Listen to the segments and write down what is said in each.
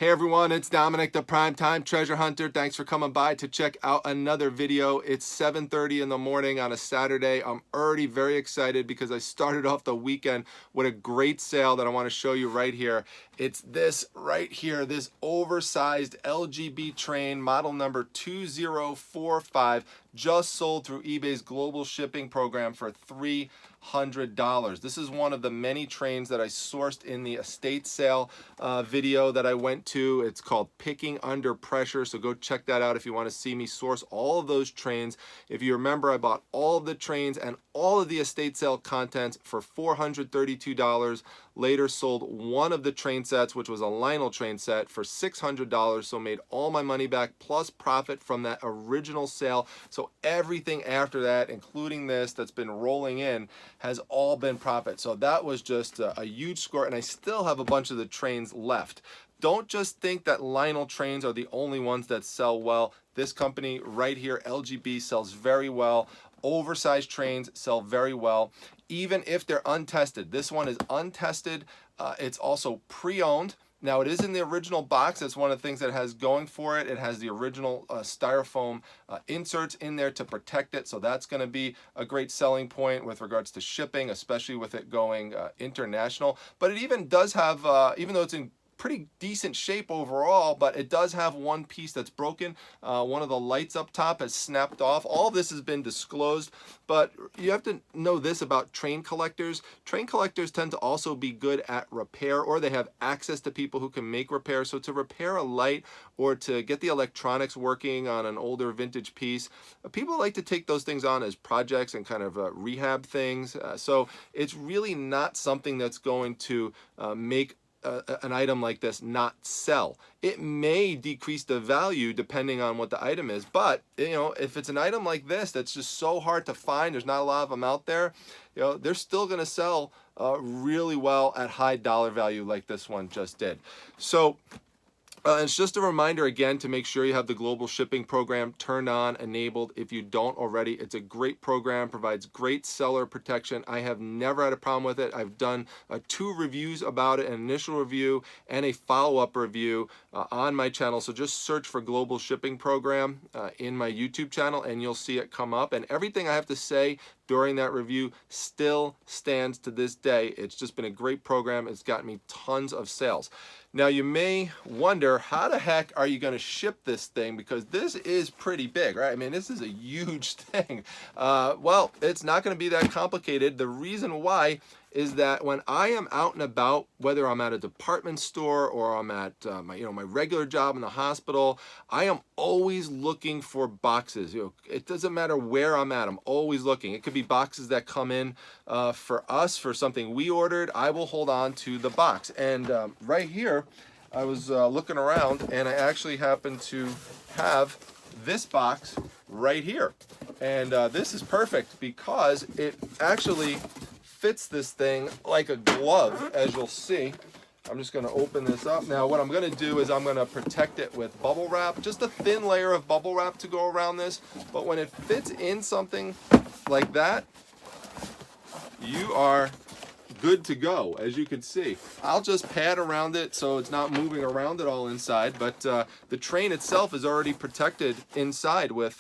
Hey everyone, it's Dominic, the Primetime Treasure Hunter. Thanks for coming by to check out another video. It's 7:30 in the morning on a Saturday. I'm already very excited because I started off the weekend with a great sale that I want to show you right here. It's this right here, this oversized LGB train, model number 2045, just sold through eBay's global shipping program for $300. This is one of the many trains that I sourced in the estate sale video that I went to. It's called Picking Under Pressure, so go check that out if you want to see me source all of those trains. If you remember, I bought all of the trains and all of the estate sale contents for $432. Later sold one of the train sets, which was a Lionel train set, for $600, so made all my money back plus profit from that original sale. So everything after that, including this that's been rolling in, has all been profit. So that was just a huge score, and I still have a bunch of the trains left. Don't just think that Lionel trains are the only ones that sell well. This company right here, LGB, sells very well. Oversized trains sell very well, even if they're untested. This one is untested. It's also pre-owned. Now, it is in the original box. That's one of the things that it has going for it. It has the original styrofoam inserts in there to protect it, so that's going to be a great selling point with regards to shipping, especially with it going international. But it even does have, even though it's in pretty decent shape overall, but it does have one piece that's broken. One of the lights up top has snapped off. All of this has been disclosed, but you have to know this about train collectors. Train collectors tend to also be good at repair, or they have access to people who can make repairs. So to repair a light or to get the electronics working on an older vintage piece, people like to take those things on as projects and kind of rehab things. So it's really not something that's going to make an item like this not sell. It may decrease the value depending on what the item is, but you know, if it's an item like this that's just so hard to find, there's not a lot of them out there, you know, they're still going to sell really well at high dollar value like this one just did. So it's just a reminder again to make sure you have the global shipping program turned on, enabled. If you don't already, it's a great program, provides great seller protection. I have never had a problem with it. I've done 2 reviews about it, an initial review and a follow-up review on my channel. So just search for global shipping program in my YouTube channel and you'll see it come up. And everything I have to say during that review still stands to this day. It's just been a great program. It's gotten me tons of sales. Now you may wonder, how the heck are you going to ship this thing? Because this is pretty big, right? I mean, this is a huge thing. Well, it's not going to be that complicated. The reason why is that when I am out and about, whether I'm at a department store or I'm at my regular job in the hospital, I am always looking for boxes. It doesn't matter where I'm at, I'm always looking. It could be boxes that come in for us for something we ordered. I will hold on to the box. And right here, I was looking around and I actually happen to have this box right here. And this is perfect because it actually fits this thing like a glove, as you'll see. I'm just going to open this up. Now what I'm going to do is I'm going to protect it with bubble wrap, just a thin layer of bubble wrap to go around this. But when it fits in something like that, you are good to go. As you can see, I'll just pad around it so it's not moving around at all inside, but the train itself is already protected inside with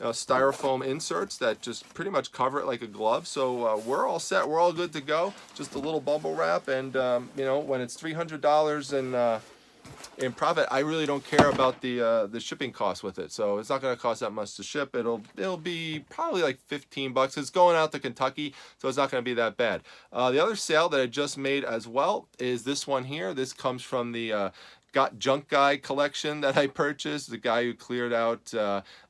styrofoam inserts that just pretty much cover it like a glove. So we're all set, we're all good to go. Just a little bubble wrap, and you know, when it's $300 in profit, I really don't care about the shipping cost with it. So it's not going to cost that much to ship. It'll be probably like 15 bucks. It's going out to Kentucky, so it's not going to be that bad. The other sale that I just made as well is this one here. This comes from the Got Junk Guy collection that I purchased. The guy who cleared out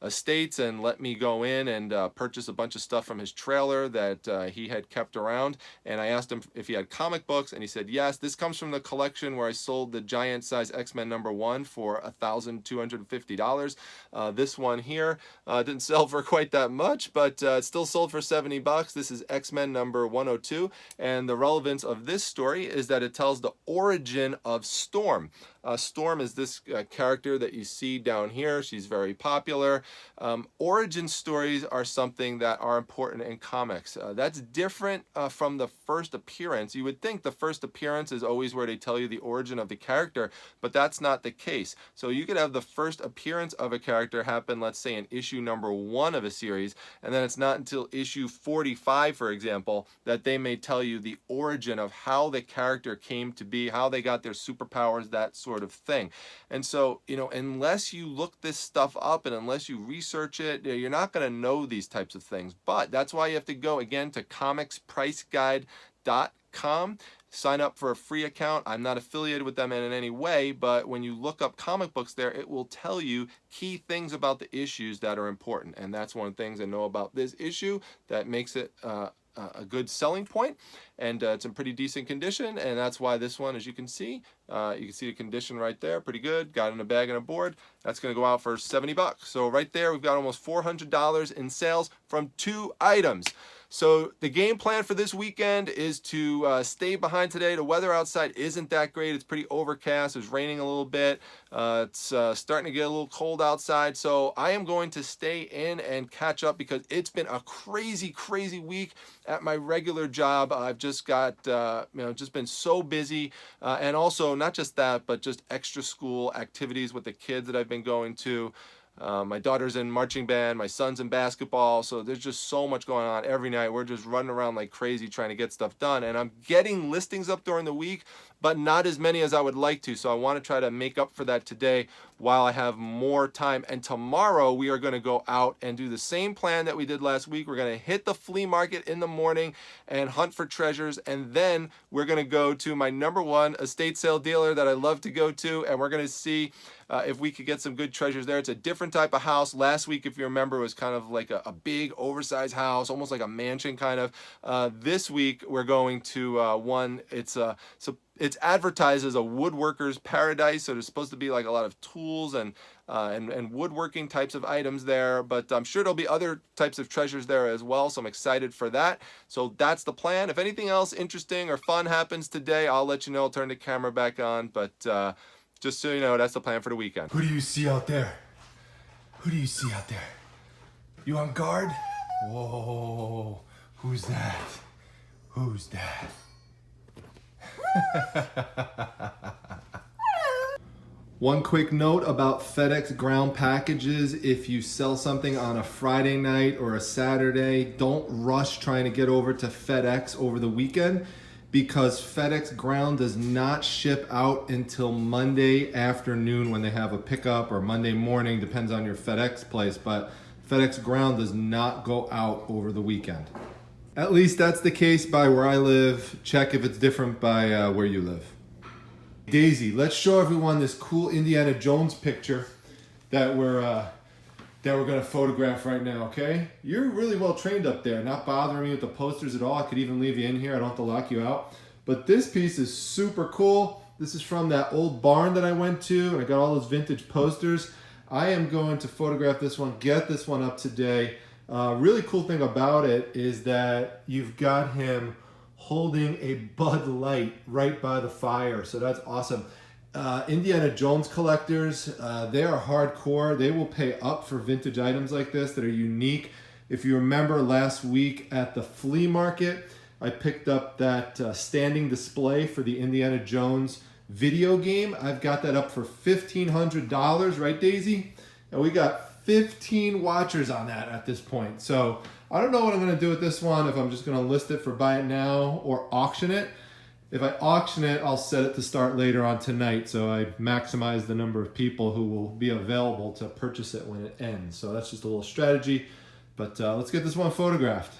estates and let me go in and purchase a bunch of stuff from his trailer that he had kept around. And I asked him if he had comic books, and he said yes. This comes from the collection where I sold the giant size X-Men #1 for $1,250. This one here didn't sell for quite that much, but it still sold for 70 bucks. This is X-Men #102, and the relevance of this story is that it tells the origin of Storm. Storm is this character that you see down here. She's very popular. Origin stories are something that are important in comics. That's different from the first appearance. You would think the first appearance is always where they tell you the origin of the character, but that's not the case. So you could have the first appearance of a character happen, let's say in issue number 1 of a series, and then it's not until issue 45, for example, that they may tell you the origin of how the character came to be, how they got their superpowers, that sort of thing. And so, you know, unless you look this stuff up and unless you research it, you're not going to know these types of things. But that's why you have to go again to comicspriceguide.com. Sign up for a free account. I'm not affiliated with them in any way, but when you look up comic books there, it will tell you key things about the issues that are important. And that's one of the things I know about this issue that makes it a good selling point, and it's in pretty decent condition, and that's why this one, as you can see the condition right there, pretty good. Got it in a bag and a board. That's going to go out for $70. So right there, we've got almost $400 in sales from 2 items. So the game plan for this weekend is to stay behind today. The weather outside isn't that great. It's pretty overcast. It's raining a little bit. It's starting to get a little cold outside. So I am going to stay in and catch up because it's been a crazy, crazy week at my regular job. I've just got, just been so busy. And also not just that, but just extra school activities with the kids that I've been going to. My daughter's in marching band, my son's in basketball, so there's just so much going on every night. We're just running around like crazy trying to get stuff done, and I'm getting listings up during the week, but not as many as I would like to, so I want to try to make up for that today while I have more time. And tomorrow we are going to go out and do the same plan that we did last week. We're going to hit the flea market in the morning and hunt for treasures, and then we're going to go to my #1 estate sale dealer that I love to go to, and we're going to see if we could get some good treasures there. It's a different type of house. Last week, if you remember, was kind of like a big oversized house, almost like a mansion kind of. This week we're going to one. It's advertised as a woodworker's paradise, so there's supposed to be like a lot of tools and woodworking types of items there, but I'm sure there'll be other types of treasures there as well, so I'm excited for that. So that's the plan. If anything else interesting or fun happens today, I'll let you know. I'll turn the camera back on, but just so you know, that's the plan for the weekend. Who do you see out there? Who do you see out there? You on guard? Whoa, who's that? Who's that? One quick note about FedEx ground packages. If you sell something on a Friday night or a Saturday, don't rush trying to get over to FedEx over the weekend, because FedEx ground does not ship out until Monday afternoon when they have a pickup, or Monday morning, depends on your FedEx place, but FedEx ground does not go out over the weekend. At least that's the case by where I live. Check if it's different by where you live. Daisy, let's show everyone this cool Indiana Jones picture that we're gonna photograph right now, okay? You're really well trained up there, not bothering me with the posters at all. I could even leave you in here, I don't have to lock you out. But this piece is super cool. This is from that old barn that I went to, and I got all those vintage posters. I am going to photograph this one, get this one up today. Really cool thing about it is that you've got him holding a Bud Light right by the fire, so that's awesome. Indiana Jones collectors, they are hardcore. They will pay up for vintage items like this that are unique. If you remember last week at the flea market, I picked up that standing display for the Indiana Jones video game. I've got that up for $1,500, right, Daisy? And we got 15 watchers on that at this point. So I don't know what I'm going to do with this one, if I'm just going to list it for buy it now or auction it. If I auction it, I'll set it to start later on tonight, so I maximize the number of people who will be available to purchase it when it ends. So that's just a little strategy, but let's get this one photographed.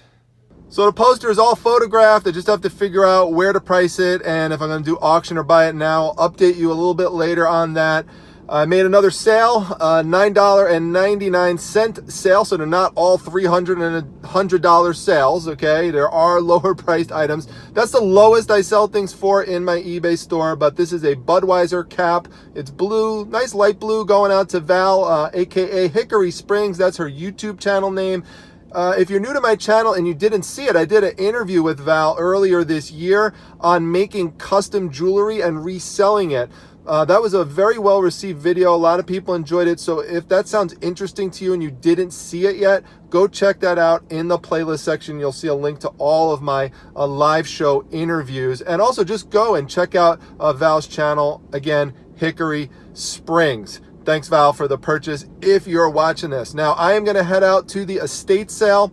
So the poster is all photographed. I just have to figure out where to price it, and if I'm going to do auction or buy it now, I'll update you a little bit later on that. I made another sale, $9.99 sale, so they're not all $300 and $100 sales, okay? There are lower priced items. That's the lowest I sell things for in my eBay store, but this is a Budweiser cap. It's blue, nice light blue, going out to Val, aka Hickory Springs. That's her YouTube channel name. If you're new to my channel and you didn't see it, I did an interview with Val earlier this year on making custom jewelry and reselling it. That was a very well received video. A lot of people enjoyed it. So if that sounds interesting to you and you didn't see it yet, go check that out in the playlist section. You'll see a link to all of my live show interviews. And also just go and check out Val's channel. Again, Hickory Springs. Thanks, Val, for the purchase if you're watching this. Now, I am going to head out to the estate sale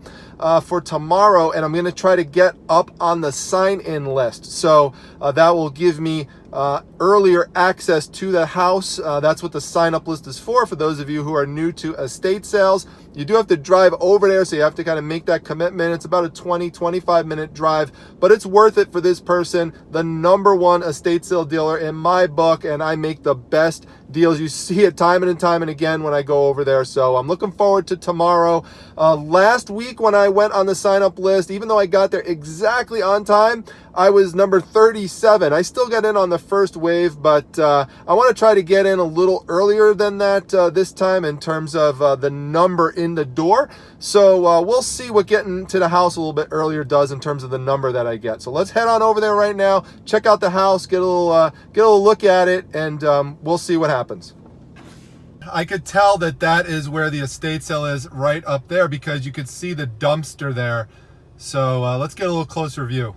for tomorrow, and I'm going to try to get up on the sign-in list. So that will give me earlier access to the house. That's what the sign-up list is for those of you who are new to estate sales. You do have to drive over there, so you have to kind of make that commitment. It's about a 20-25 minute drive, but it's worth it for this person, the #1 estate sale dealer in my book, and I make the best deals. You see it time and time and again when I go over there, so I'm looking forward to tomorrow. Last week when I went on the sign-up list, even though I got there exactly on time, I was number 37. I still got in on the first wave, but I want to try to get in a little earlier than that this time in terms of the number in the door. So we'll see what getting to the house a little bit earlier does in terms of the number that I get. So let's head on over there right now, check out the house, get a little look at it, and we'll see what happens. I could tell that is where the estate sale is, right up there, because you could see the dumpster there. So let's get a little closer view.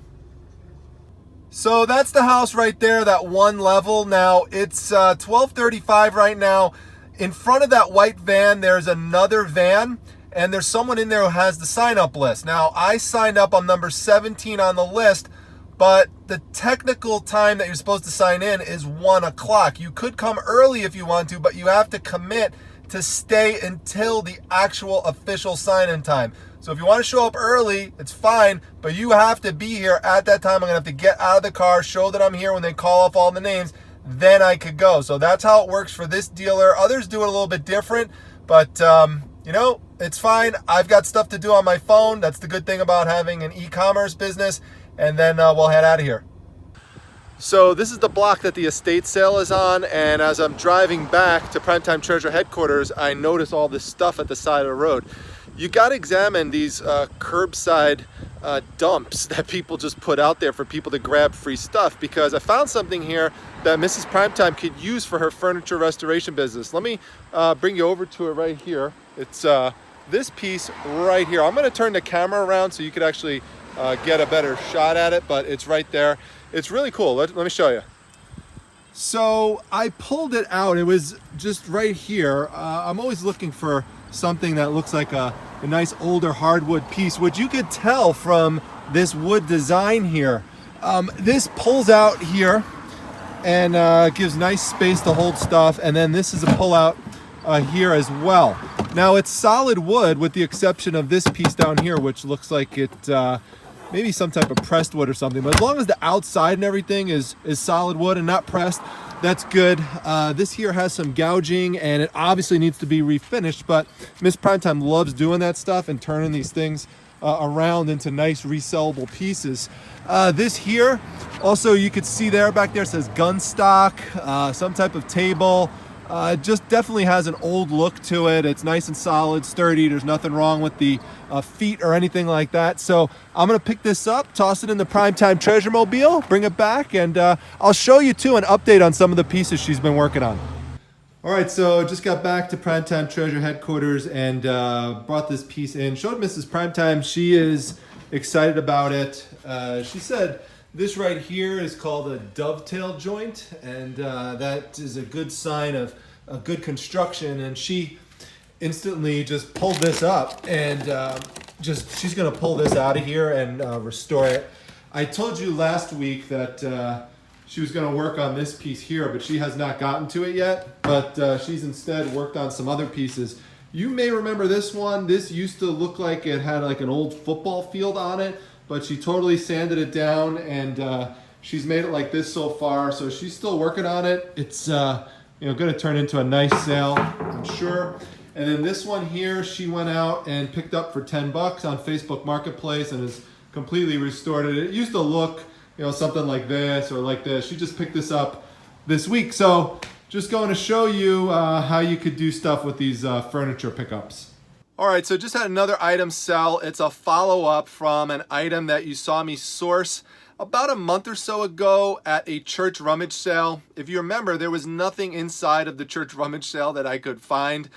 So that's the house right there, that one level. Now it's 12:35 right now. In front of that white van, there's another van, and there's someone in there who has the sign-up list. Now, I signed up on number 17 on the list, but the technical time that you're supposed to sign in is 1 o'clock. You could come early if you want to, but you have to commit to stay until the actual official sign-in time. So if you want to show up early, it's fine, but you have to be here at that time. I'm going to have to get out of the car, show that I'm here when they call off all the names, then I could go. So that's how it works for this dealer. Others do it a little bit different, but you know, it's fine. I've got stuff to do on my phone. That's the good thing about having an e-commerce business. And then we'll head out of here. So this is the block that the estate sale is on, and as I'm driving back to Primetime Treasure headquarters, I notice all this stuff at the side of the road. You got to examine these curbside dumps that people just put out there for people to grab free stuff, because I found something here that Mrs. Primetime could use for her furniture restoration business. Let me bring you over to it right here. It's this piece right here. I'm going to turn the camera around so you could actually get a better shot at it, but it's right there. It's really cool. Let me show you. So I pulled it out. It was just right here. I'm always looking for something that looks like a nice older hardwood piece, which you could tell from this wood design here. This pulls out here and gives nice space to hold stuff. And then this is a pull out here as well. Now it's solid wood with the exception of this piece down here, which looks like it maybe some type of pressed wood or something. But as long as the outside and everything is solid wood and not pressed, that's good. This here has some gouging and it obviously needs to be refinished, but Miss Primetime loves doing that stuff and turning these things around into nice resellable pieces. This here, also you could see there back there says gun stock, some type of table. It just definitely has an old look to it. It's nice and solid, sturdy. There's nothing wrong with the feet or anything like that. So I'm gonna pick this up, toss it in the Primetime Treasure Mobile, bring it back, and I'll show you too an update on some of the pieces she's been working on. All right, so just got back to Primetime Treasure headquarters and brought this piece in. Showed Mrs. Primetime. She is excited about it. She said this right here is called a dovetail joint, and that is a good sign of a good construction. And she instantly just pulled this up and she's gonna pull this out of here and restore it. I told you last week that she was gonna work on this piece here, but she has not gotten to it yet. But she's instead worked on some other pieces. You may remember this one. This used to look like it had like an old football field on it, but she totally sanded it down and she's made it like this so far. So she's still working on it. It's gonna turn into a nice sale, I'm sure. And then this one here, she went out and picked up for 10 bucks on Facebook Marketplace and has completely restored it. It used to look, something like this or like this. She just picked this up this week. So just going to show you how you could do stuff with these furniture pickups. All right, so just had another item sell. It's a follow-up from an item that you saw me source about a month or so ago at a church rummage sale. If you remember, there was nothing inside of the church rummage sale that I could find.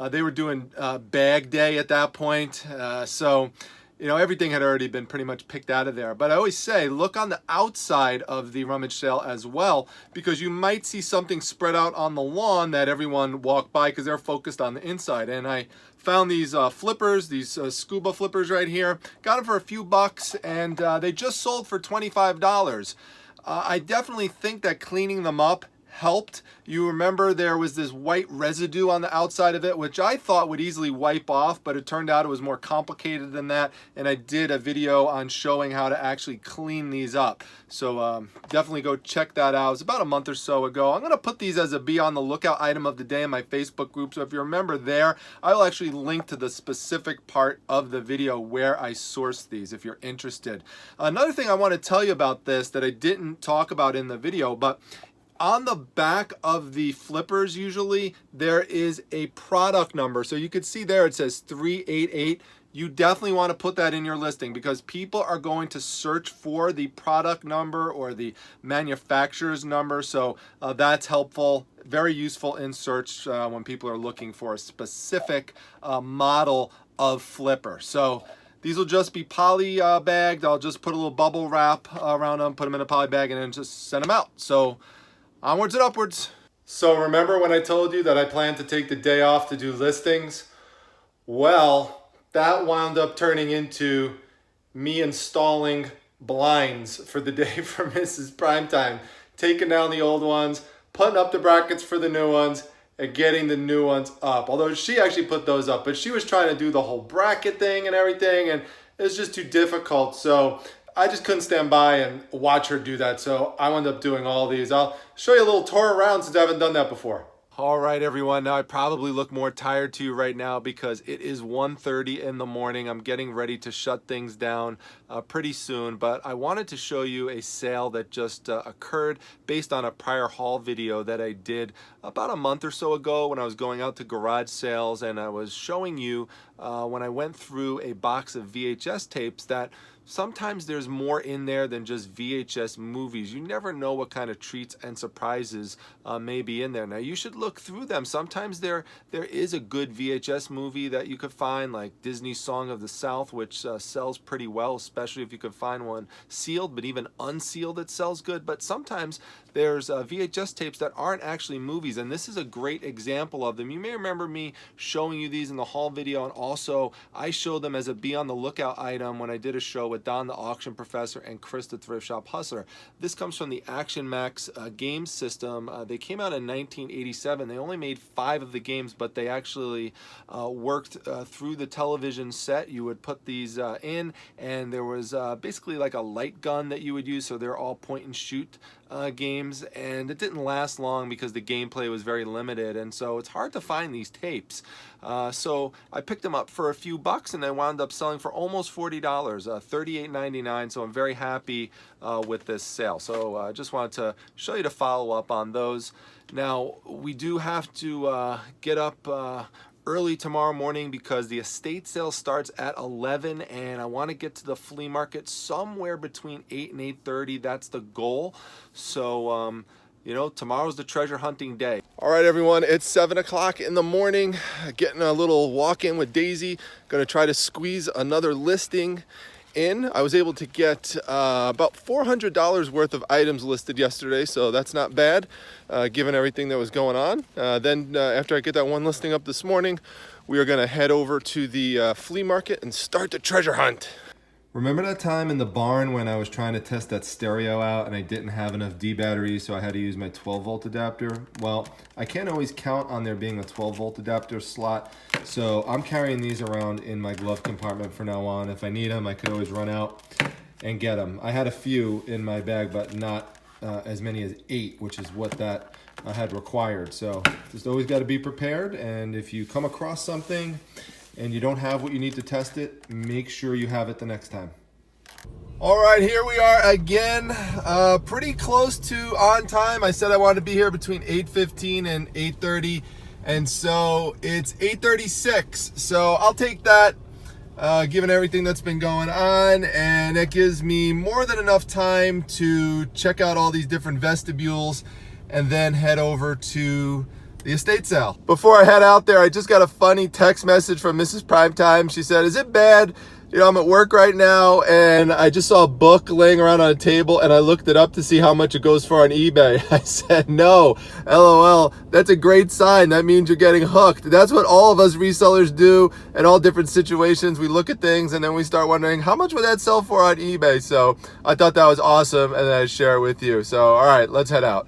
They were doing bag day at that point. So you know, everything had already been pretty much picked out of there. But I always say, look on the outside of the rummage sale as well, because you might see something spread out on the lawn that everyone walked by because they're focused on the inside. And I found these flippers, these scuba flippers right here. Got them for a few bucks, and they just sold for $25. I definitely think that cleaning them up helped. You remember there was this white residue on the outside of it, which I thought would easily wipe off, but it turned out it was more complicated than that, and I did a video on showing how to actually clean these up. So definitely go check that out. It was about a month or so ago. I'm going to put these as a be on the lookout item of the day in my Facebook group, so if you remember there, I will actually link to the specific part of the video where I sourced these if you're interested. Another thing I want to tell you about this that I didn't talk about in the video, but on the back of the flippers, usually there is a product number. So you can see there it says 388. You definitely want to put that in your listing because people are going to search for the product number or the manufacturer's number. So that's helpful, very useful in search when people are looking for a specific model of flipper. So these will just be poly bagged. I'll just put a little bubble wrap around them, put them in a poly bag, and then just send them out. So onwards and upwards. So remember when I told you that I planned to take the day off to do listings? Well, that wound up turning into me installing blinds for the day for Mrs. Primetime, taking down the old ones, putting up the brackets for the new ones, and getting the new ones up. Although she actually put those up, but she was trying to do the whole bracket thing and everything, and it was just too difficult. So I just couldn't stand by and watch her do that, so I wound up doing all these. I'll show you a little tour around since I haven't done that before. All right, everyone. Now I probably look more tired to you right now because it is 1:30 in the morning. I'm getting ready to shut things down pretty soon, but I wanted to show you a sale that just occurred based on a prior haul video that I did about a month or so ago when I was going out to garage sales, and I was showing you when I went through a box of VHS tapes that sometimes there's more in there than just VHS movies. You never know what kind of treats and surprises may be in there. Now you should look through them. Sometimes there is a good VHS movie that you could find, like Disney's Song of the South, which sells pretty well, especially if you could find one sealed, but even unsealed it sells good. But sometimes there's VHS tapes that aren't actually movies, and this is a great example of them. You may remember me showing you these in the haul video, and also I showed them as a be on the lookout item when I did a show with Don the Auction Professor and Chris the Thrift Shop Hustler. This comes from the Action Max game system. They came out in 1987. They only made 5 of the games, but they actually worked through the television set. You would put these in, and there was basically like a light gun that you would use, so they're all point and shoot games, and it didn't last long because the gameplay was very limited, and so it's hard to find these tapes. So I picked them up for a few bucks, and they wound up selling for almost $40, $38.99. So I'm very happy with this sale. So I just wanted to show you to follow up on those. Now we do have to get up early tomorrow morning because the estate sale starts at 11, and I want to get to the flea market somewhere between 8 and 8:30. That's the goal. So you know, tomorrow's the treasure hunting day. All right, everyone, it's 7 o'clock in the morning. Getting a little walk in with Daisy. Gonna try to squeeze another listing in. I was able to get about $400 worth of items listed yesterday, so that's not bad given everything that was going on. Then after I get that one listing up this morning, we are gonna head over to the flea market and start the treasure hunt. Remember that time in the barn when I was trying to test that stereo out and I didn't have enough D batteries, so I had to use my 12-volt adapter? Well, I can't always count on there being a 12-volt adapter slot, so I'm carrying these around in my glove compartment from now on. If I need them, I could always run out and get them. I had a few in my bag, but not as many as 8, which is what that had required. So just always got to be prepared, and if you come across something and you don't have what you need to test it, make sure you have it the next time. All right, here we are again, pretty close to on time. I said I wanted to be here between 8:15 and 8:30, and so it's 8:36, so I'll take that. given everything that's been going on, and it gives me more than enough time to check out all these different vestibules and then head over to the estate sale. Before I head out there, I just got a funny text message from Mrs. Primetime. She said, "Is it bad? You know, I'm at work right now and I just saw a book laying around on a table and I looked it up to see how much it goes for on eBay." I said, "No, LOL, that's a great sign. That means you're getting hooked." That's what all of us resellers do in all different situations. We look at things and then we start wondering, how much would that sell for on eBay? So I thought that was awesome and then I'd share it with you. So, all right, let's head out.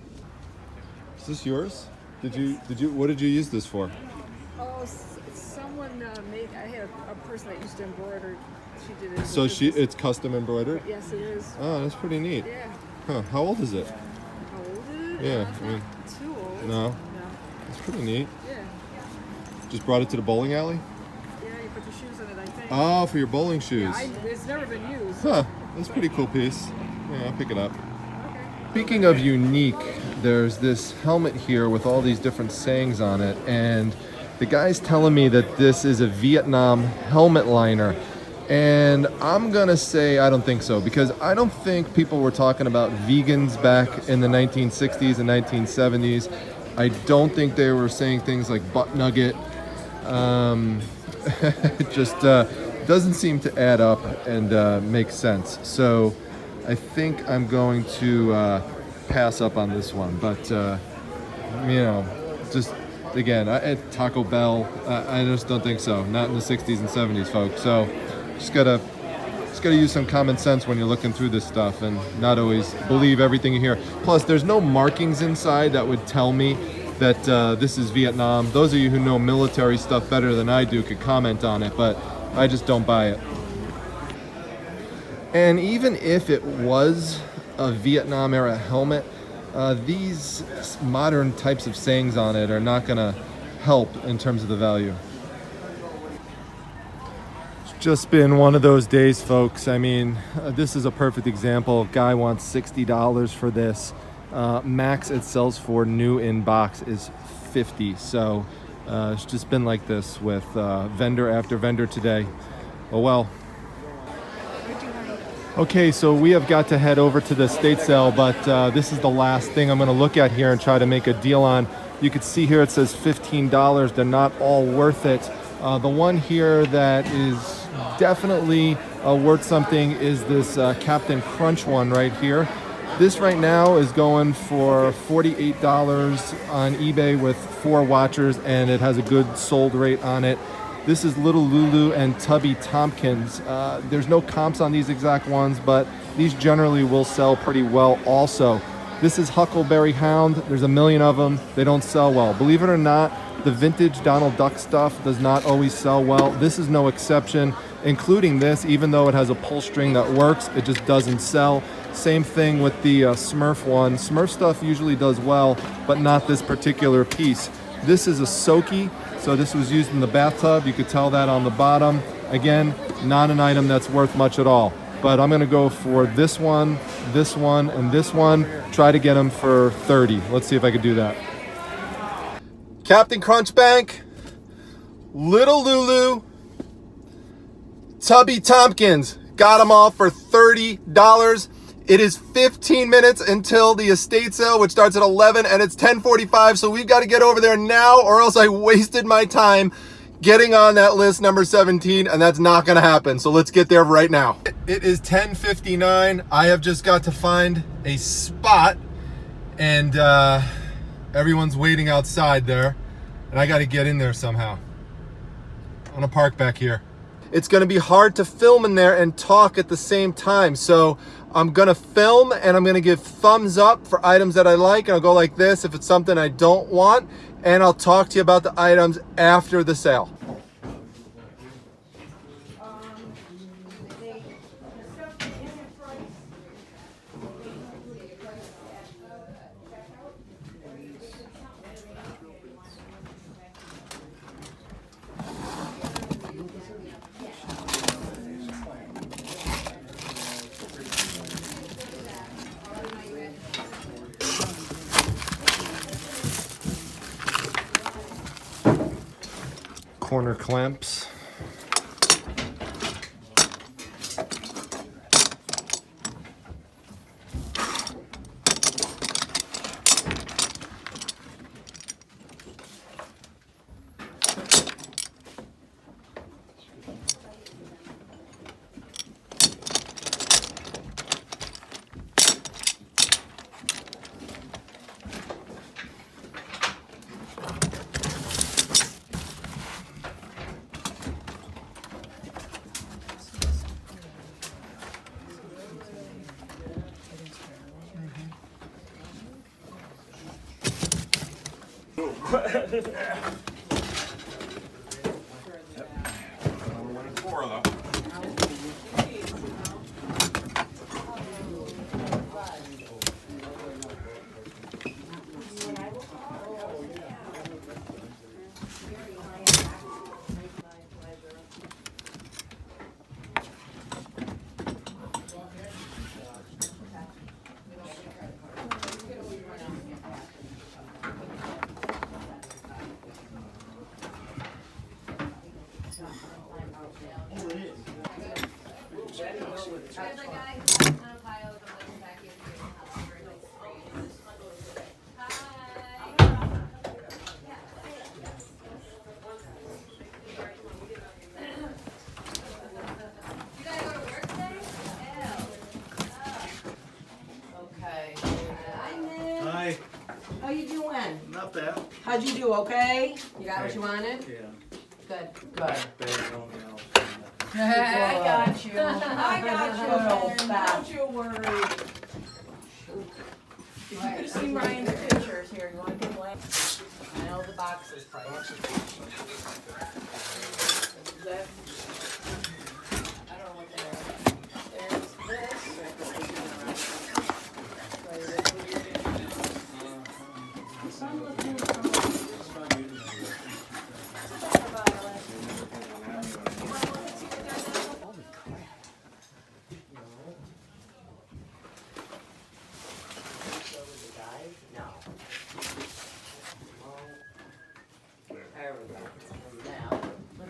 Is this yours? What did you use this for? Oh, someone made. I had a person that used to embroider. She did it. So it's custom embroidered? Yes, it is. Oh, that's pretty neat. Yeah. Huh, how old is it? How old is it? Yeah, It's I mean, not too old. no. No. It's pretty neat. Yeah. Just brought it to the bowling alley? Yeah, you put your shoes in it, I think. Oh, for your bowling shoes. Yeah, it's never been used. Huh, that's a pretty cool piece. Yeah, I'll pick it up. Okay. Speaking of unique, there's this helmet here with all these different sayings on it, and the guy's telling me that this is a Vietnam helmet liner. And I'm gonna say I don't think so, because I don't think people were talking about vegans back in the 1960s and 1970s. I don't think they were saying things like butt nugget. It just doesn't seem to add up and make sense. So I think I'm going to pass up on this one. But you know, just again, at Taco Bell, I just don't think so. Not in the 60s and 70s, folks. So just gotta use some common sense when you're looking through this stuff and not always believe everything you hear. Plus, there's no markings inside that would tell me that this is Vietnam. Those of you who know military stuff better than I do could comment on it, but I just don't buy it. And even if it was a Vietnam era helmet, these modern types of sayings on it are not gonna help in terms of the value. Just been one of those days, folks. I mean, this is a perfect example. Guy wants $60 for this. Max it sells for new in box is $50. So it's just been like this with vendor after vendor today. Oh well. Okay, so we have got to head over to the estate sale, but this is the last thing I'm going to look at here and try to make a deal on. You can see here it says $15. They're not all worth it. The one here that is definitely worth something is this Captain Crunch one right here. This right now is going for $48 on eBay with 4 watchers, and it has a good sold rate on it. This is Little Lulu and Tubby Tompkins. There's no comps on these exact ones, but these generally will sell pretty well also. This is Huckleberry Hound. There's a million of them. They don't sell well. Believe it or not, the vintage Donald Duck stuff does not always sell well. This is no exception, including this. Even though it has a pull string that works, it just doesn't sell. Same thing with the Smurf one. Smurf stuff usually does well, but not this particular piece. This is a Soaky, so this was used in the bathtub. You could tell that on the bottom. Again, not an item that's worth much at all. But I'm gonna go for this one, and this one. Try to get them for 30. Let's see if I could do that. Captain Crunch Bank, Little Lulu, Tubby Tompkins. Got them all for $30. It is 15 minutes until the estate sale, which starts at 11, and it's 10:45, so we've got to get over there now, or else I wasted my time getting on that list number 17, and that's not going to happen. So let's get there right now. It is 10:59. I have just got to find a spot, and everyone's waiting outside there, and I got to get in there somehow. I'm going to park back here. It's going to be hard to film in there and talk at the same time, so I'm going to film and I'm going to give thumbs up for items that I like, and I'll go like this if it's something I don't want, and I'll talk to you about the items after the sale. Corner clamps. We're winning 4 though. Hi. How you doing? Not bad. How'd you do? Okay? You got what you wanted? Yeah. Good. Good. Bad on the house. I got you. I got you. Good. Don't you worry. You could see Ryan's pictures here. You want to get one? I know the box is pricey. That- I don't know what they are. There's this. There we go. Now, and then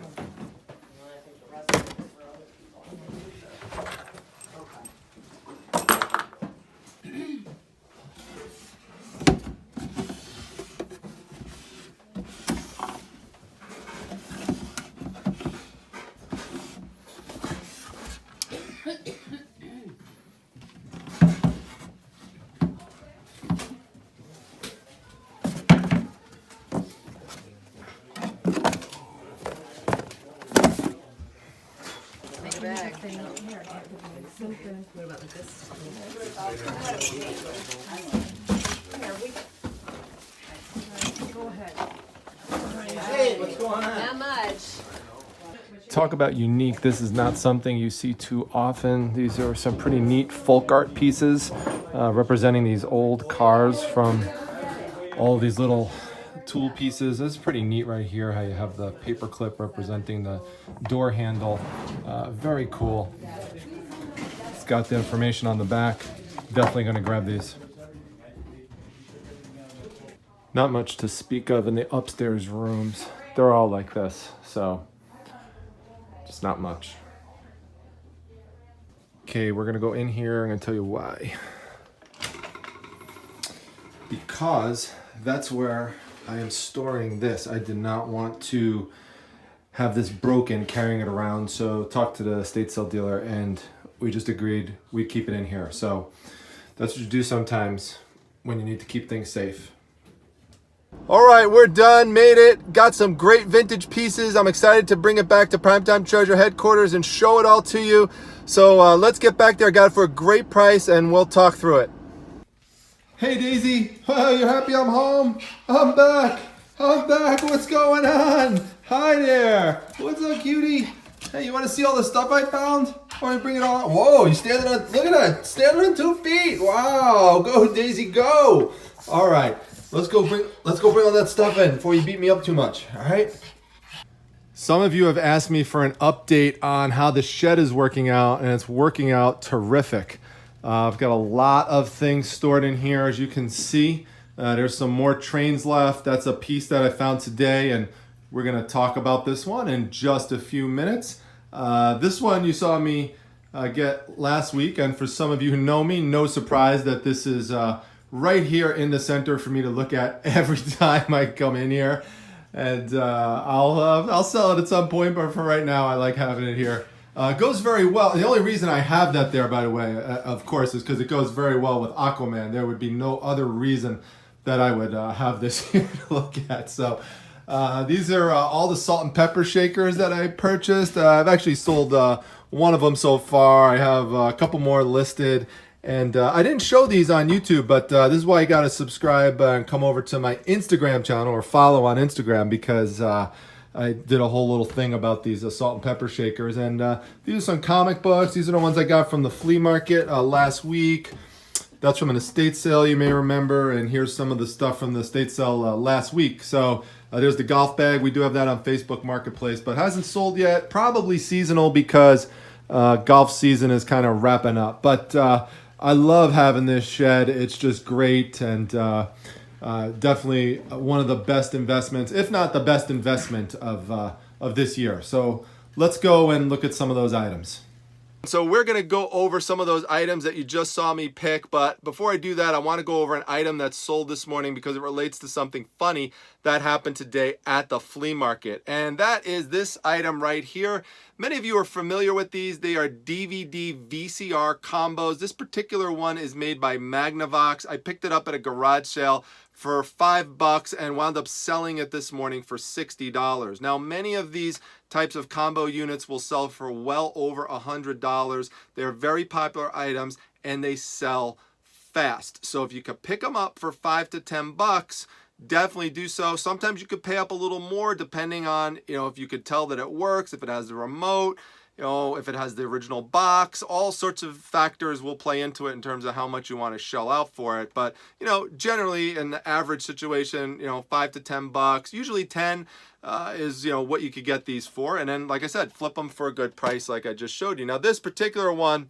I think the rest of it is for other people. Okay. Make a bag. What about this? Go ahead. Hey, what's going on? Not much. Talk about unique. This is not something you see too often. These are some pretty neat folk art pieces representing these old cars from all these little tool pieces. This is pretty neat right here, how you have the paper clip representing the door handle. Very cool. It's got the information on the back. Definitely going to grab these. Not much to speak of in the upstairs rooms. They're all like this, so just not much. Okay, we're gonna go in here. I'm gonna tell you why. Because that's where I am storing this. I did not want to have this broken carrying it around, so talked to the estate sale dealer and we just agreed we'd keep it in here. So that's what you do sometimes when you need to keep things safe. All right, we're done, made it. Got some great vintage pieces. I'm excited to bring it back to Primetime Treasure headquarters and show it all to you. So let's get back there. Got it for a great price and we'll talk through it. Hey Daisy, you're happy I'm home? I'm back. What's going on? Hi there. What's up, cutie? Hey, you want to see all the stuff I found? Want to bring it all? Whoa, you standing on, look at that, standing on 2 feet. Wow, go Daisy, go. All right. Let's go bring all that stuff in before you beat me up too much, all right? Some of you have asked me for an update on how the shed is working out, and it's working out terrific. I've got a lot of things stored in here, as you can see. There's some more trains left. That's a piece that I found today, and we're gonna talk about this one in just a few minutes. This one you saw me get last week, and for some of you who know me, no surprise that this is right here in the center for me to look at every time I come in here, and I'll sell it at some point, but for right now I like having it here. It goes very well. The only reason I have that there, by the way, of course, is because it goes very well with Aquaman. There would be no other reason that I would have this here to look at. So these are all the salt and pepper shakers that I purchased. I've actually sold one of them so far. I have a couple more listed. And I didn't show these on YouTube, but this is why you got to subscribe and come over to my Instagram channel or follow on Instagram, because I did a whole little thing about these salt and pepper shakers. And these are some comic books. These are the ones I got from the flea market last week. That's from an estate sale, you may remember. And here's some of the stuff from the estate sale last week. So there's the golf bag. We do have that on Facebook Marketplace, but hasn't sold yet. Probably seasonal, because golf season is kind of wrapping up. But I love having this shed. It's just great, and definitely one of the best investments, if not the best investment of this year. So let's go and look at some of those items. So we're going to go over some of those items that you just saw me pick, but before I do that, I want to go over an item that sold this morning because it relates to something funny that happened today at the flea market. And that is this item right here. Many of you are familiar with these. They are DVD VCR combos. This particular one is made by Magnavox. I picked it up at a garage sale for $5 and wound up selling it this morning for $60. Now, many of these types of combo units will sell for well over $100. They're very popular items and they sell fast. So if you could pick them up for $5 to $10, definitely do so. Sometimes you could pay up a little more depending on, if you could tell that it works, if it has the remote, if it has the original box. All sorts of factors will play into it in terms of how much you want to shell out for it. But, generally in the average situation, $5 to $10, usually 10 is, what you could get these for. And then, like I said, flip them for a good price like I just showed you. Now, this particular one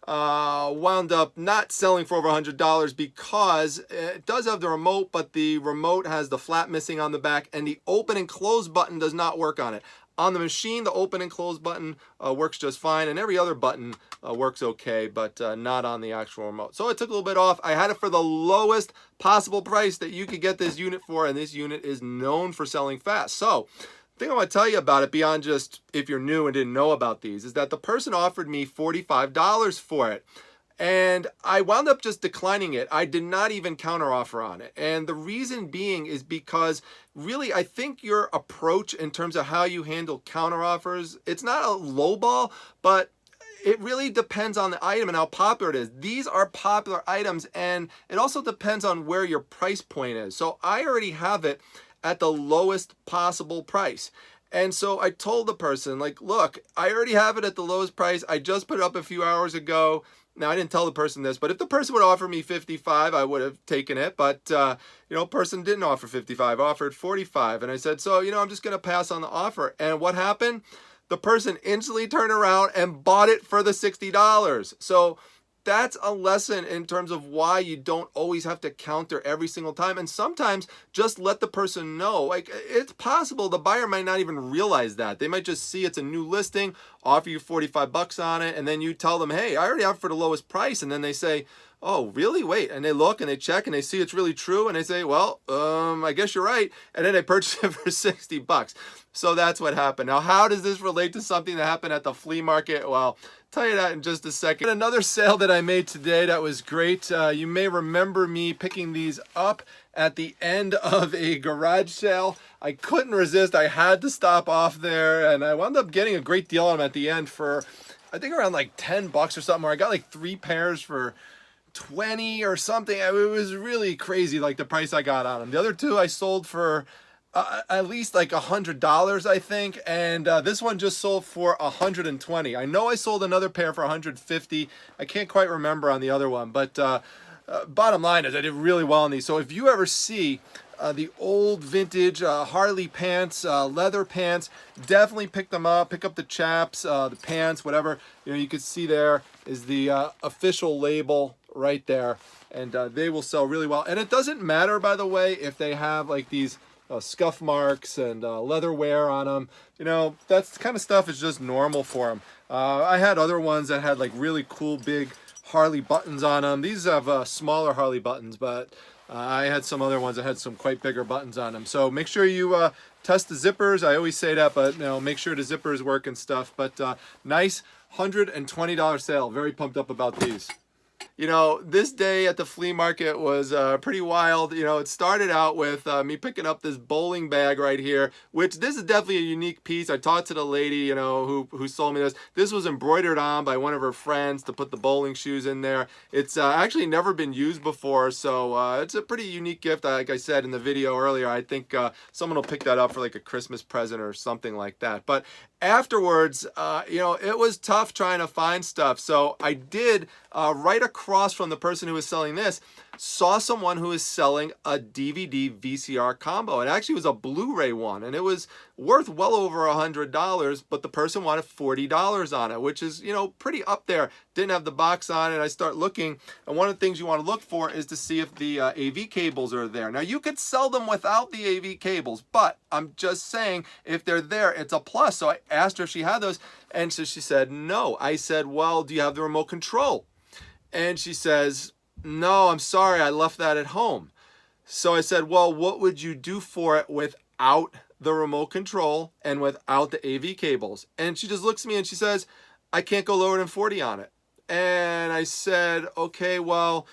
wound up not selling for over $100 because it does have the remote, but the remote has the flap missing on the back, and the open and close button does not work on it. On the machine, the open and close button works just fine, and every other button works okay, but not on the actual remote. So it took a little bit off. I had it for the lowest possible price that you could get this unit for, and this unit is known for selling fast. So the thing I want to tell you about it, beyond just if you're new and didn't know about these, is that the person offered me $45 for it. And I wound up just declining it. I did not even counteroffer on it. And the reason being is because really, I think your approach in terms of how you handle counteroffers, it's not a low ball, but it really depends on the item and how popular it is. These are popular items, and it also depends on where your price point is. So I already have it at the lowest possible price. And so I told the person, like, look, I already have it at the lowest price. I just put it up a few hours ago. Now, I didn't tell the person this, but if the person would offer me $55, I would have taken it. But, person didn't offer $55, offered $45. And I said, so, I'm just going to pass on the offer. And what happened? The person instantly turned around and bought it for the $60. So that's a lesson in terms of why you don't always have to counter every single time. And sometimes just let the person know. Like, it's possible the buyer might not even realize that. They might just see it's a new listing, offer you $45 on it, and then you tell them, hey, I already have it for the lowest price. And then they say, oh, really? Wait. And they look and they check and they see it's really true. And they say, well, I guess you're right. And then they purchase it for $60. So that's what happened. Now, how does this relate to something that happened at the flea market? Well, tell you that in just a second. Another sale that I made today that was great. You may remember me picking these up at the end of a garage sale. I couldn't resist. I had to stop off there, and I wound up getting a great deal on them at the end for, I think, around like $10 or something, or I got like 3 pairs for 20 or something. It was really crazy, like the price I got on them. The other 2 I sold for at least like $100, I think, and this one just sold for $120. I know I sold another pair for $150. I can't quite remember on the other one, but bottom line is I did really well on these. So if you ever see the old vintage Harley pants, leather pants, definitely pick them up. Pick up the chaps, the pants, whatever. You can see there is the official label right there, and they will sell really well. And it doesn't matter, by the way, if they have like these scuff marks and leather wear on them. That's kind of stuff is just normal for them. I had other ones that had like really cool big Harley buttons on them. These have smaller Harley buttons, but I had some other ones that had some quite bigger buttons on them. So make sure you test the zippers. I always say that, but make sure the zippers work and stuff. But nice $120 sale. Very pumped up about these. You know, this day at the flea market was pretty wild. You know, it started out with me picking up this bowling bag right here, which this is definitely a unique piece. I talked to the lady, you know, who sold me this. This was embroidered on by one of her friends to put the bowling shoes in there. It's actually never been used before, so it's a pretty unique gift. Like I said in the video earlier, I think someone will pick that up for like a Christmas present or something like that. But afterwards, you know, it was tough trying to find stuff. So I did, right across from the person who was selling this, saw someone who was selling a DVD VCR combo. It actually was a Blu-ray one, and it was worth well over $100, but the person wanted $40 on it, which is, you know, pretty up there. Didn't have the box on it. I start looking, and one of the things you want to look for is to see if the AV cables are there. Now, you could sell them without the AV cables, but I'm just saying, if they're there, it's a plus. So I asked her if she had those, and so she said no. I said, well, do you have the remote control? And she says, no, I'm sorry, I left that at home. So I said, well, what would you do for it without the remote control and without the AV cables? And she just looks at me and she says, I can't go lower than 40 on it. And I said, okay, well,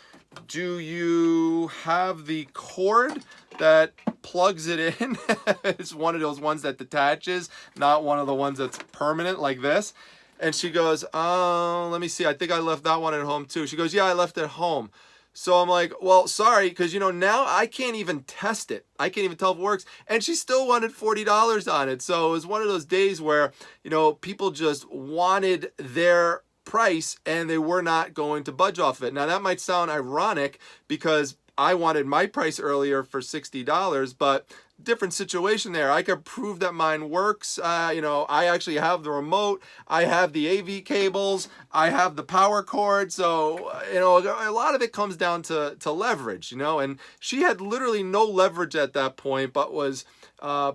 do you have the cord that plugs it in? It's one of those ones that detaches, not one of the ones that's permanent like this. And she goes, oh, let me see. I think I left that one at home too. She goes, yeah, I left it at home. So I'm like, well, sorry, because, you know, now I can't even test it. I can't even tell if it works. And she still wanted $40 on it. So it was one of those days where, you know, people just wanted their price and they were not going to budge off of it. Now, that might sound ironic because I wanted my price earlier for $60, but different situation there. I could prove that mine works. You know, I actually have the remote. I have the AV cables. I have the power cord. So, you know, a lot of it comes down to leverage, you know, and she had literally no leverage at that point, but was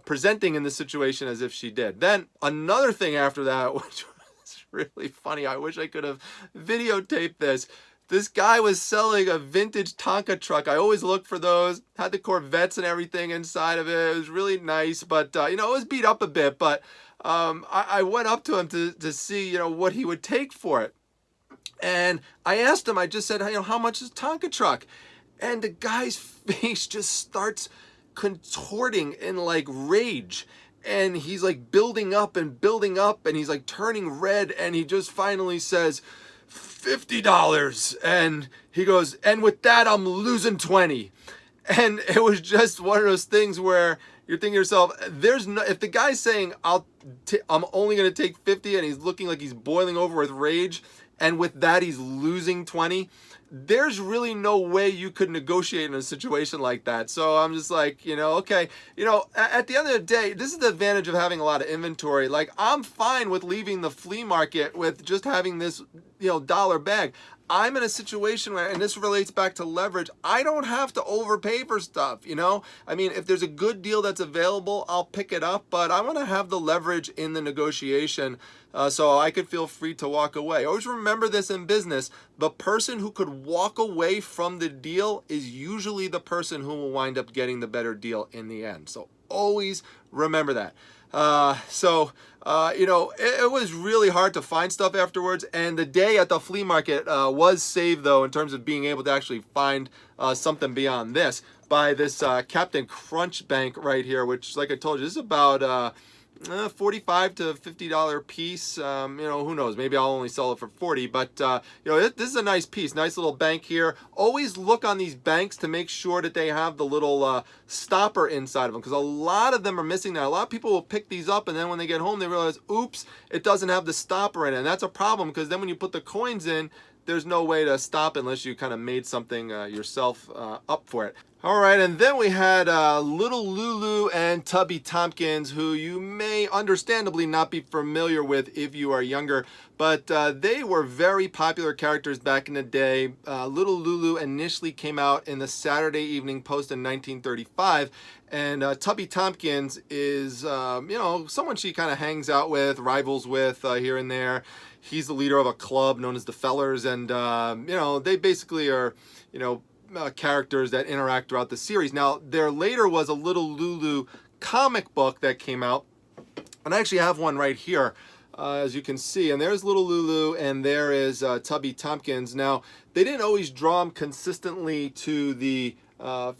presenting in the situation as if she did. Then another thing after that, which was really funny. I wish I could have videotaped this. This guy was selling a vintage Tonka truck. I always look for those. Had the Corvettes and everything inside of it. It was really nice, but you know, it was beat up a bit. But I went up to him to see, you know, what he would take for it. And I asked him. I just said, you know, how much is Tonka truck? And the guy's face just starts contorting in like rage. And he's like building up, and he's like turning red. And he just finally says, $50. And he goes, and with that, I'm losing 20. And it was just one of those things where you're thinking to yourself, there's no, if the guy's saying, I'm only going to take 50, and he's looking like he's boiling over with rage, and with that, he's losing 20, there's really no way you could negotiate in a situation like that. So I'm just like, you know, okay, you know, at the end of the day, this is the advantage of having a lot of inventory. Like, I'm fine with leaving the flea market with just having this, you know, dollar bag. I'm in a situation where, and this relates back to leverage, I don't have to overpay for stuff, you know? I mean, if there's a good deal that's available, I'll pick it up, but I want to have the leverage in the negotiation so I could feel free to walk away. Always remember this in business. The person who could walk away from the deal is usually the person who will wind up getting the better deal in the end. So always remember that. You know, it was really hard to find stuff afterwards, and the day at the flea market was saved, though, in terms of being able to actually find something beyond this by this Captain Crunch bank right here, which, like I told you, this is about $45 to $50 piece. You know, who knows, maybe I'll only sell it for 40, but you know, this is a nice piece, nice little bank here. Always look on these banks to make sure that they have the little stopper inside of them, because a lot of them are missing that. A lot of people will pick these up, and then when they get home they realize, oops, it doesn't have the stopper in it, and that's a problem, because then when you put the coins in, there's no way to stop unless you kind of made something yourself up for it. All right, and then we had Little Lulu and Tubby Tompkins, who you may understandably not be familiar with if you are younger, but they were very popular characters back in the day. Little Lulu initially came out in the Saturday Evening Post in 1935, and Tubby Tompkins is, you know, someone she kind of hangs out with, rivals with here and there. He's the leader of a club known as the Fellers, and you know, they basically are, you know, characters that interact throughout the series. Now, there later was a Little Lulu comic book that came out, and I actually have one right here. as you can see. And there's little Lulu, and there is Tubby Tompkins. Now, they didn't always draw them consistently to the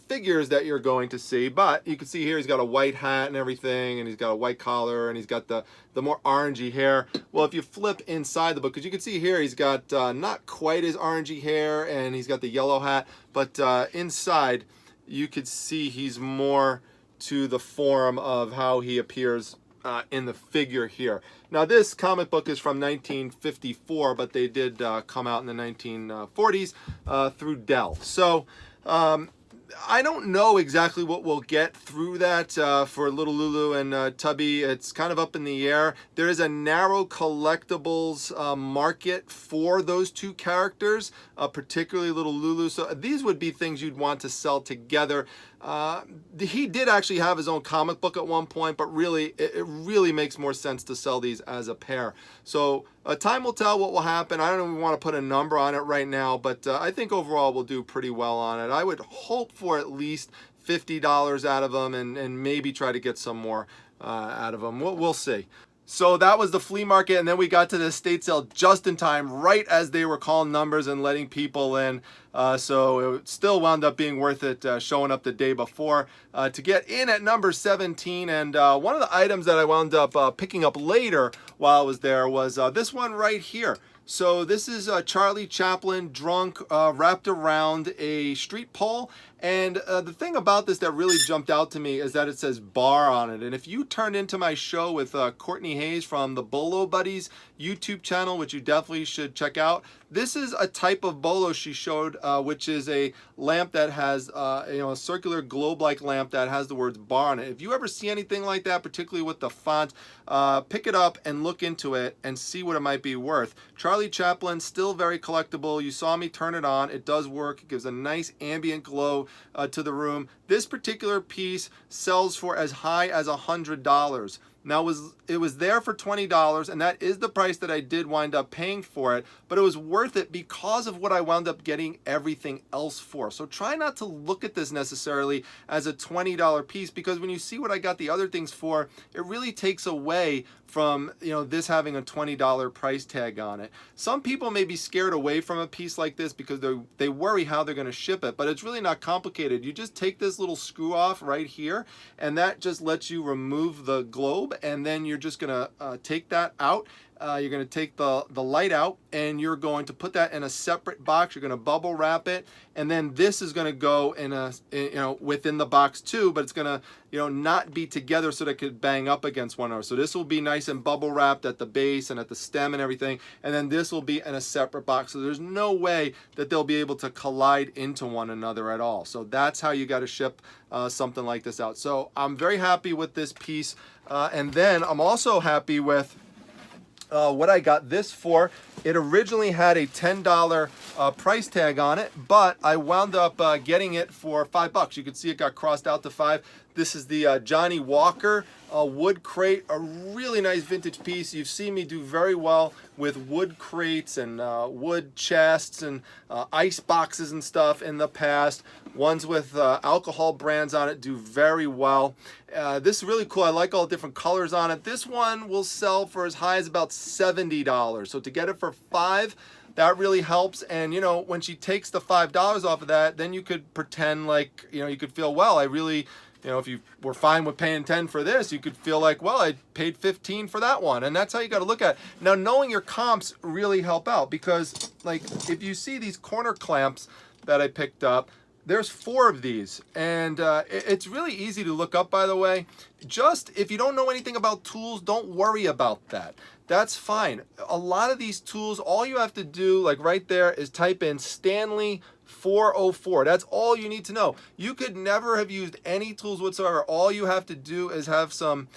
figures that you're going to see, but you can see here he's got a white hat and everything, and he's got a white collar, and he's got the more orangey hair. Well, if you flip inside the book, because you can see here he's got not quite as orangey hair, and he's got the yellow hat, but inside you could see he's more to the form of how he appears in the figure here. Now, this comic book is from 1954, but they did come out in the 1940s through Dell. So I don't know exactly what we'll get through that for little Lulu and Tubby. It's kind of up in the air. There is a narrow collectibles market for those two characters, particularly little Lulu. So these would be things you'd want to sell together. He did actually have his own comic book at one point, but really, it really makes more sense to sell these as a pair. So time will tell what will happen. I don't even want to put a number on it right now, but I think overall we'll do pretty well on it. I would hope for at least $50 out of them, and maybe try to get some more out of them. We'll see. So that was the flea market, and then we got to the estate sale just in time, right as they were calling numbers and letting people in. So it still wound up being worth it showing up the day before to get in at number 17. And one of the items that I wound up picking up later while I was there was this one right here. So this is Charlie Chaplin drunk, wrapped around a street pole. And the thing about this that really jumped out to me is that it says bar on it. And if you turned into my show with Courtney Hayes from the Bolo Buddies YouTube channel, which you definitely should check out, this is a type of bolo she showed, which is a lamp that has, a circular globe-like lamp that has the words bar on it. If you ever see anything like that, particularly with the font, pick it up and look into it and see what it might be worth. Charlie Chaplin, still very collectible. You saw me turn it on. It does work. It gives a nice ambient glow to the room. This particular piece sells for as high as $100. Now, it was there for $20, and that is the price that I did wind up paying for it, but it was worth it because of what I wound up getting everything else for. So try not to look at this necessarily as a $20 piece, because when you see what I got the other things for, it really takes away from this having a $20 price tag on it. Some people may be scared away from a piece like this because they worry how they're going to ship it, but it's really not complicated. You just take this little screw off right here, and that just lets you remove the globe, and then you're just going to take that out. You're going to take the light out, and you're going to put that in a separate box. You're going to bubble wrap it, and then this is going to go in within the box too, but it's going to not be together so that it could bang up against one another. So this will be nice and bubble wrapped at the base and at the stem and everything, and then this will be in a separate box. So there's no way that they'll be able to collide into one another at all. So that's how you got to ship something like this out. So I'm very happy with this piece, and then I'm also happy with what I got this for. It originally had a $10 price tag on it, but I wound up getting it for $5. You can see it got crossed out to $5. This is the Johnny Walker wood crate, a really nice vintage piece. You've seen me do very well with wood crates and wood chests and ice boxes and stuff in the past. Ones with alcohol brands on it do very well. This is really cool. I like all the different colors on it. This one will sell for as high as about $70. So to get it for $5, that really helps. And when she takes the $5 off of that, then you could pretend like you could feel, well, I really, if you were fine with paying 10 for this, you could feel like, well, I paid 15 for that one. And that's how you got to look at it. Now, knowing your comps really help out, because like if you see these corner clamps that I picked up, there's 4 of these, and it's really easy to look up, by the way. Just if you don't know anything about tools, don't worry about that. That's fine. A lot of these tools, all you have to do, like right there, is type in Stanley 404. That's all you need to know. You could never have used any tools whatsoever. All you have to do is have some,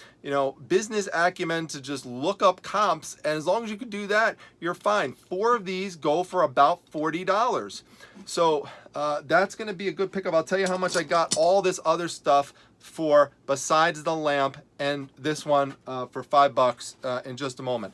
business acumen to just look up comps, and as long as you can do that, you're fine. 4 of these go for about $40. So that's going to be a good pickup. I'll tell you how much I got all this other stuff for besides the lamp and this one for $5 in just a moment.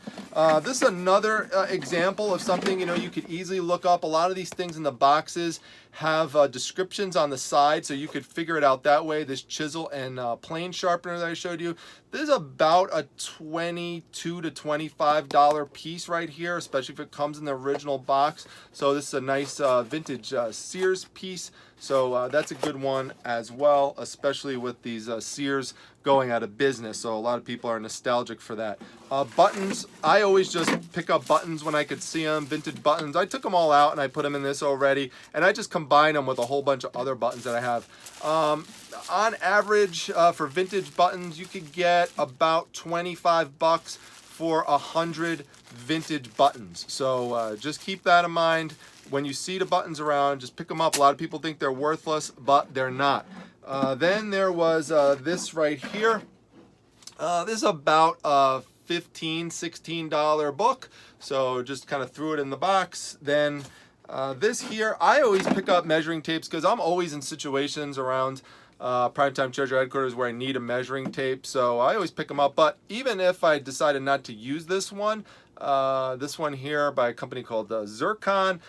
This is another example of something you could easily look up. A lot of these things in the boxes have descriptions on the side so you could figure it out that way. This chisel and plane sharpener that I showed you, this is about a $22 to $25 piece right here, especially if it comes in the original box. So this is a nice vintage Sears piece. So that's a good one as well, especially with these Sears going out of business. So a lot of people are nostalgic for that. Buttons, I always just pick up buttons when I could see them, vintage buttons. I took them all out and I put them in this already, and I just combine them with a whole bunch of other buttons that I have. On average, for vintage buttons, you could get about 25 bucks for 100 vintage buttons. So just keep that in mind. When you see the buttons around, just pick them up. A lot of people think they're worthless, but they're not. Then there was this right here. This is about a $15, $16 book. So just kind of threw it in the box. Then this here, I always pick up measuring tapes because I'm always in situations around Primetime Treasure headquarters where I need a measuring tape. So I always pick them up. But even if I decided not to use this one here by a company called Zircon,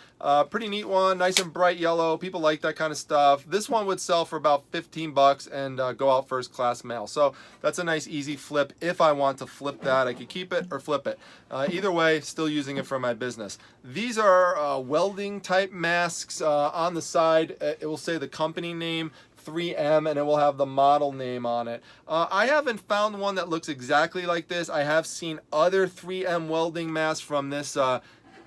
pretty neat one, nice and bright yellow. People like that kind of stuff. This one would sell for about 15 bucks and go out first class mail. So that's a nice easy flip. If I want to flip that, I could keep it or flip it. Either way, still using it for my business. These are welding type masks. On the side, it will say the company name, 3M, and it will have the model name on it. I haven't found one that looks exactly like this. I have seen other 3M welding masks from this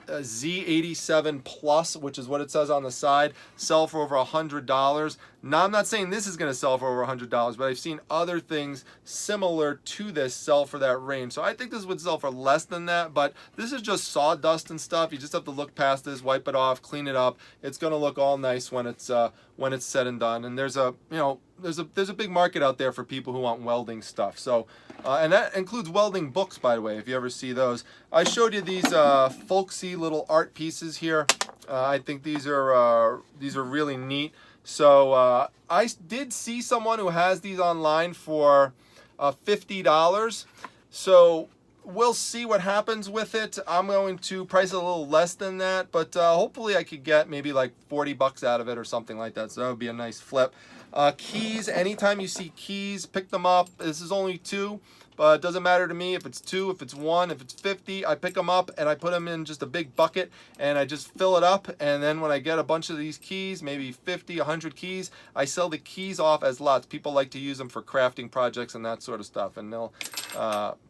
Z87 Plus, which is what it says on the side, sell for over $100. Now, I'm not saying this is going to sell for over $100, but I've seen other things similar to this sell for that range. So I think this would sell for less than that, but this is just sawdust and stuff. You just have to look past this, wipe it off, clean it up. It's going to look all nice when it's said and done. And there's a big market out there for people who want welding stuff. So and that includes welding books, by the way, if you ever see those. I showed you these folksy little art pieces here. I think these are really neat. So I did see someone who has these online for $50. So we'll see what happens with it. I'm going to price it a little less than that, but hopefully I could get maybe like 40 bucks out of it or something like that. So that would be a nice flip. Keys, anytime you see keys, pick them up. This is only 2. But it doesn't matter to me if it's 2, if it's 1, if it's 50. I pick them up and I put them in just a big bucket and I just fill it up. And then when I get a bunch of these keys, maybe 50, 100 keys, I sell the keys off as lots. People like to use them for crafting projects and that sort of stuff. And they'll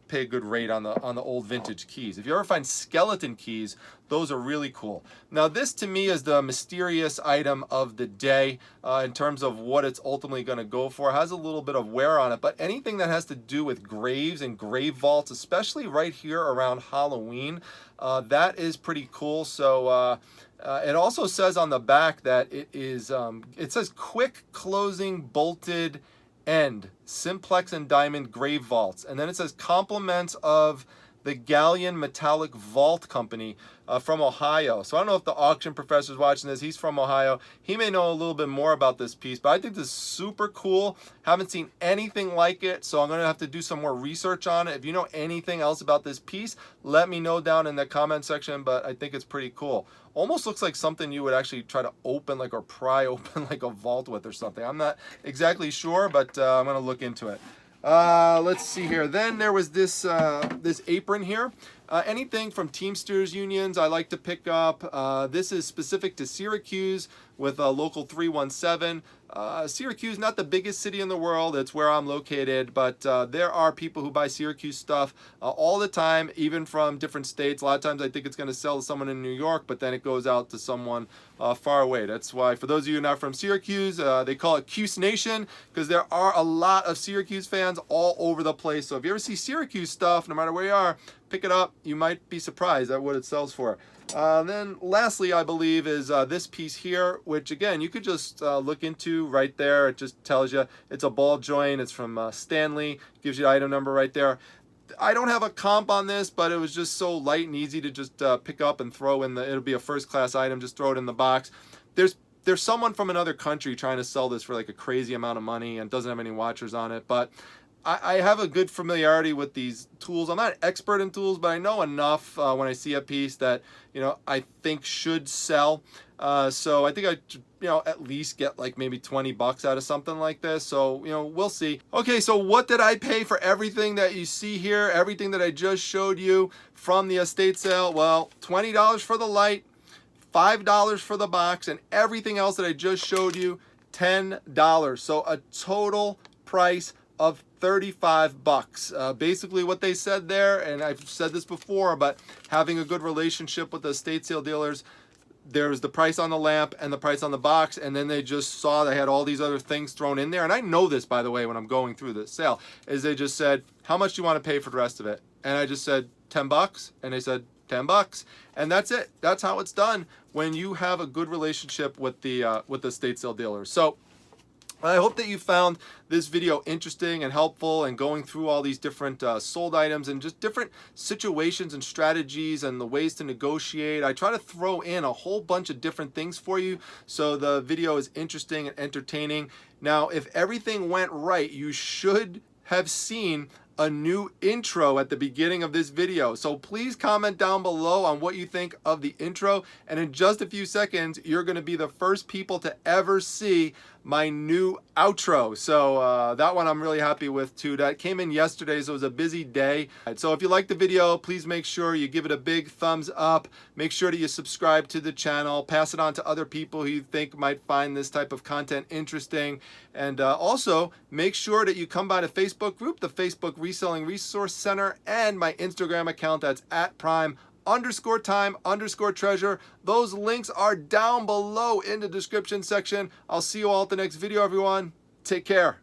pay a good rate on the old vintage keys. If you ever find skeleton keys, those are really cool. Now this to me is the mysterious item of the day in terms of what it's ultimately going to go for. It has a little bit of wear on it, but anything that has to do with graves and grave vaults, especially right here around Halloween, that is pretty cool. So it also says on the back that it is, it says quick closing bolted end, simplex and diamond grave vaults. And then it says compliments of the Galleon Metallic Vault Company from Ohio. So I don't know if the auction professor is watching this. He's from Ohio. He may know a little bit more about this piece, but I think this is super cool. Haven't seen anything like it, so I'm going to have to do some more research on it. If you know anything else about this piece, let me know down in the comment section, but I think it's pretty cool. Almost looks like something you would actually try to open, like, or pry open like a vault with or something. I'm not exactly sure, but I'm going to look into it. Let's see here. Then there was this this apron here. Anything from Teamsters unions I like to pick up. This is specific to Syracuse with local 317. Syracuse, not the biggest city in the world. It's where I'm located, but there are people who buy Syracuse stuff all the time, even from different states. A lot of times I think it's going to sell to someone in New York, but then it goes out to someone far away. That's why, for those of you not from Syracuse, they call it Cuse Nation, because there are a lot of Syracuse fans all over the place. So if you ever see Syracuse stuff, no matter where you are, pick it up. You might be surprised at what it sells for. Then lastly, I believe, is this piece here, which again, you could just look into right there. It just tells you it's a ball joint. It's from Stanley. Gives you the item number right there. I don't have a comp on this, but it was just so light and easy to just pick up and throw in it'll be a first class item. Just throw it in the box. There's someone from another country trying to sell this for like a crazy amount of money and doesn't have any watchers on it, but I have a good familiarity with these tools. I'm not an expert in tools, but I know enough when I see a piece that, you know, I think should sell. So I think I, you know, at least get like maybe 20 bucks out of something like this. So, you know, we'll see. Okay, so what did I pay for everything that you see here? Everything that I just showed you from the estate sale? Well, $20 for the light, $5 for the box, and everything else that I just showed you, $10. So a total price of 35 bucks. Basically what they said there, and I've said this before, but having a good relationship with the estate sale dealers, there's the price on the lamp and the price on the box, and then they just saw they had all these other things thrown in there. And I know this, by the way, when I'm going through the sale, is they just said, how much do you want to pay for the rest of it? And I just said 10 bucks, and they said 10 bucks, and that's it. That's how it's done when you have a good relationship with the estate sale dealers. So I hope that you found this video interesting and helpful, and going through all these different sold items and just different situations and strategies and the ways to negotiate. I try to throw in a whole bunch of different things for you so the video is interesting and entertaining. Now, if everything went right, you should have seen a new intro at the beginning of this video. So please comment down below on what you think of the intro, and in just a few seconds you're going to be the first people to ever see my new outro. So that one I'm really happy with too. That came in yesterday, so it was a busy day. So if you like the video, please make sure you give it a big thumbs up. Make sure that you subscribe to the channel, pass it on to other people who you think might find this type of content interesting, and also make sure that you come by the Facebook group, the Facebook Reselling Resource Center, and my Instagram account, that's @prime_time_treasure. Those links are down below in the description section. I'll see you all at the next video, everyone. Take care.